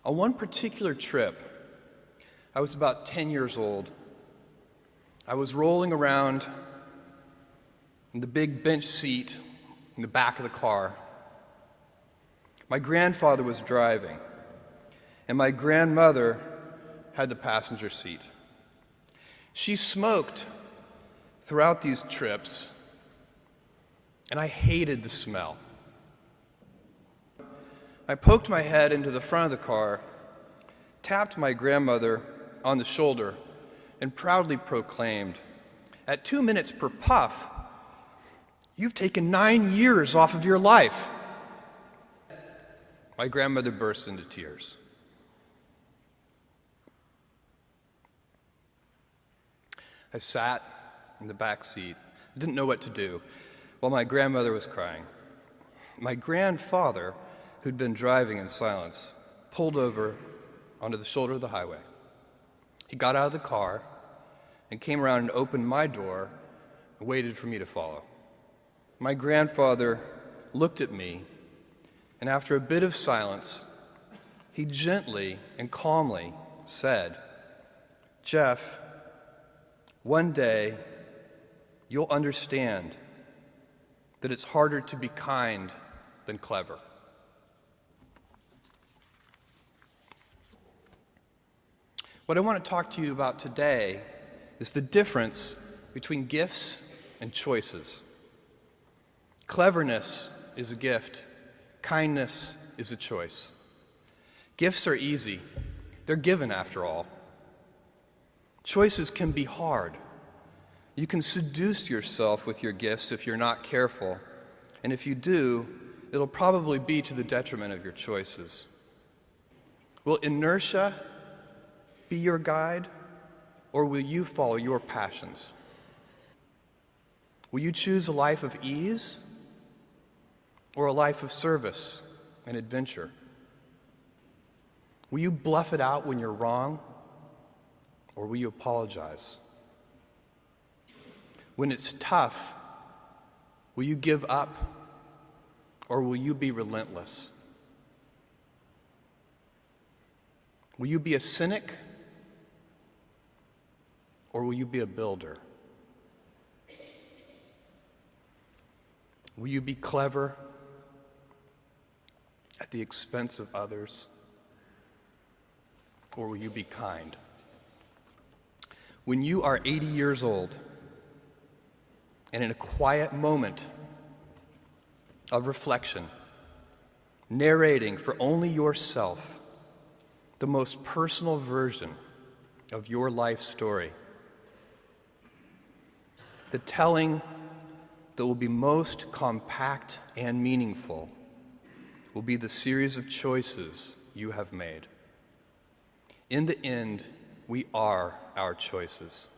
On one particular trip, I was about 10 years old. I was rolling around in the big bench seat in the back of the car. My grandfather was driving, and my grandmother had the passenger seat. She smoked throughout these trips, and I hated the smell. I poked my head into the front of the car, tapped my grandmother on the shoulder, and proudly proclaimed, "At 2 minutes per puff, you've taken 9 years off of your life." My grandmother burst into tears. I sat in the back seat, didn't know what to do, while my grandmother was crying. My grandfather, who'd been driving in silence, pulled over onto the shoulder of the highway. He got out of the car and came around and opened my door and waited for me to follow. My grandfather looked at me, and after a bit of silence, he gently and calmly said, "Jeff, one day you'll understand that it's harder to be kind than clever." What I want to talk to you about today is the difference between gifts and choices. Cleverness is a gift. Kindness is a choice. Gifts are easy. They're given after all. Choices can be hard. You can seduce yourself with your gifts if you're not careful, and if you do, it'll probably be to the detriment of your choices. Will inertia be your guide, or will you follow your passions? Will you choose a life of ease or a life of service and adventure? Will you bluff it out when you're wrong, or will you apologize? When it's tough, will you give up, or will you be relentless? Will you be a cynic, or will you be a builder? Will you be clever at the expense of others, or will you be kind? When you are 80 years old, and in a quiet moment of reflection, narrating for only yourself the most personal version of your life story, the telling that will be most compact and meaningful will be the series of choices you have made. In the end, we are our choices.